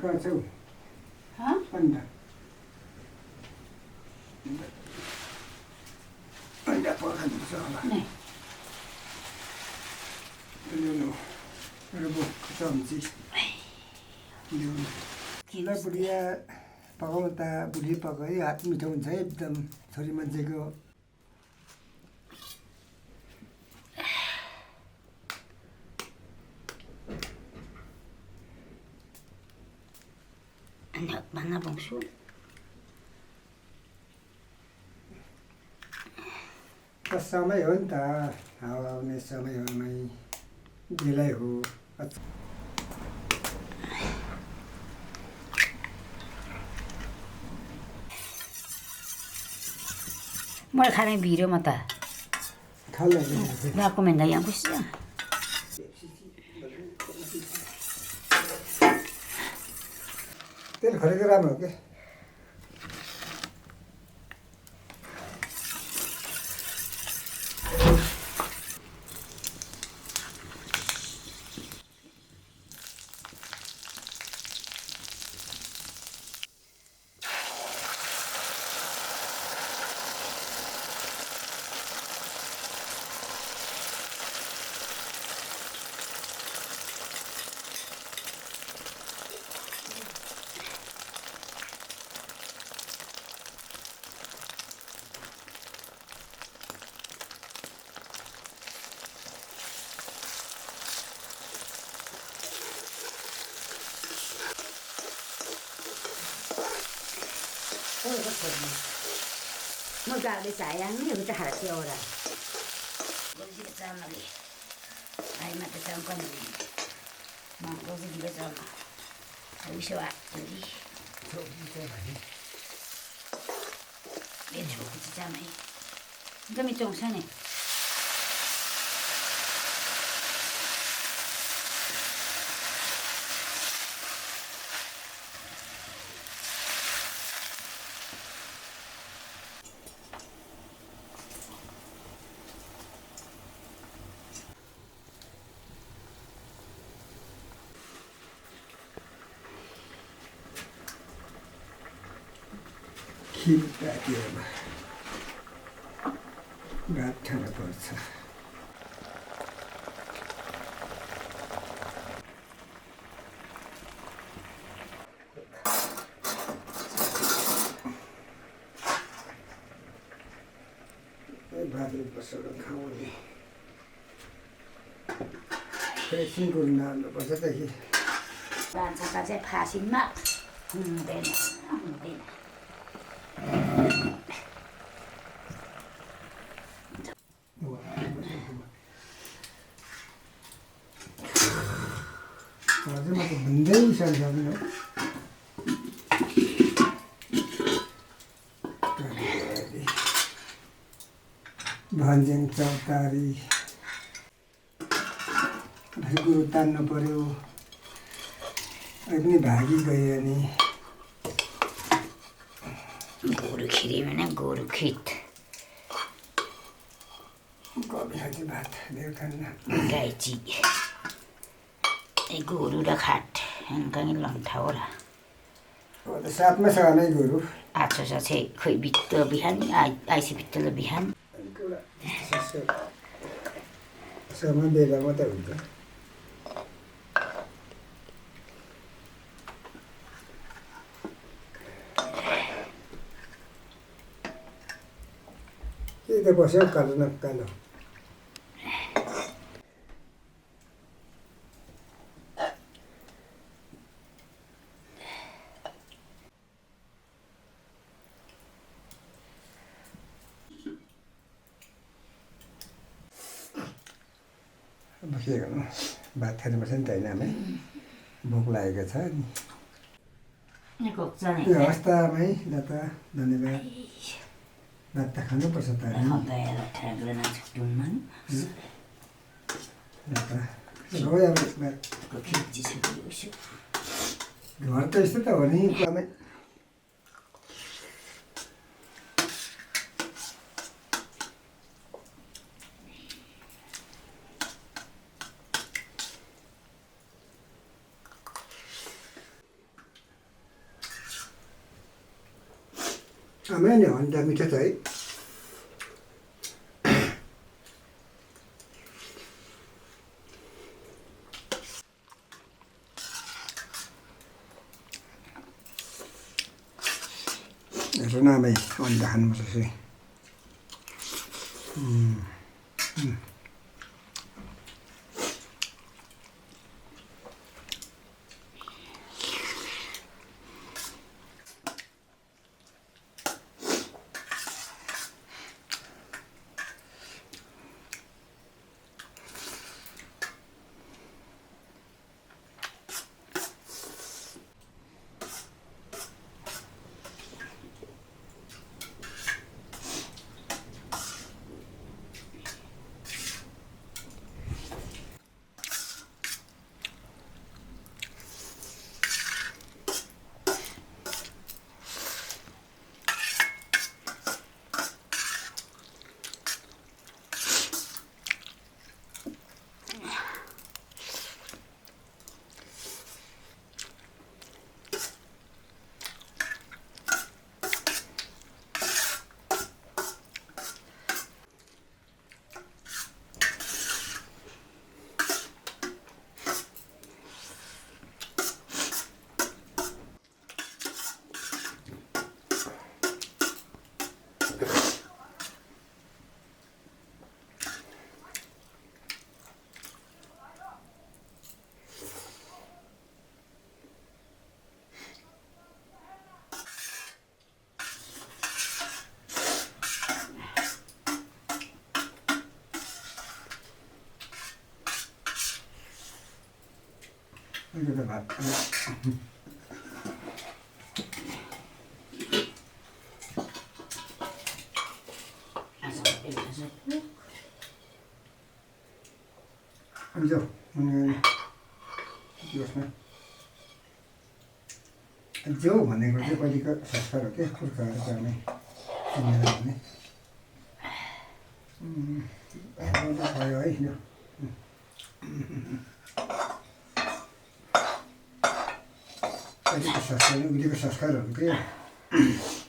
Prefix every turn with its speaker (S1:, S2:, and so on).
S1: कहाँ छौ अन्डा अन्डा पकाइदिन्छ होला ल्याउनु मेरो बोक्को चम्ची ल्याउनु ल बुढिया पकाउनु त बुढी पकाइ हात मिठो हुन्छ है एकदम छोरी मान्छेको
S2: Mana bongsu?
S1: समय हो नि त हावा आउने समयमै ढिलाइ हो
S2: Mulai kalian biru mata.
S1: खाला
S2: Nggak aku main yang busnya.
S1: तेल खरेको राम्रो हो के
S2: Mau gak ada sayang nih kita harus orang. Gak sih kita lagi. Ayo mata campur nih. Mau gak sih kita sama. Ayo siapa lagi? Biar coba kita sama ini. Kita minum sana.
S1: खिर रातिमा भात खान पर्छ भात बसेर खाउने एकछिन गुड्न हाल्नुपर्छ त कि
S2: Bansaka चाहिँ फासिनमा हुँदैन हुँदैन
S1: हजुर म त भन्दै सक्दैन भन्ज्याङ चौतारी गुरु तान्नु पर्यो पनि भागी गयो अनि
S2: गोरु खिरी भने गोरु खिट
S1: कवि खाने भात धेर खान्न
S2: गाइची गोरु र खाट कहीँ लन्ठा हो र
S1: हो त साथमा छ नै गोरु
S2: आछो छ चाहिँ खोइ भित्त बिहान आइसी भित्त बिहान
S1: समय बेला मात्रै हुन्छ के त बस्यो कालो न कालो अब के गर्नु भात खानुपर्छ नि त होइन हामी भोक लागेको छ नि यो अवस्थामै ल त धन्यवाद भात त खानुपर्छ त घर त यस्तो त हो नि एकदमै आमै नि अन्डा मिठो छ है यसो नामै अन्डा खानुपर्छ फेरि अलिकति भात जाऊ जाऊ भनेको चाहिँ पहिलेको संस्कार हो क्या पुर्खाहरू गर्ने चिनेर भने भयो है यो पहिलेको संस्कार उहिलेको संस्कारहरू के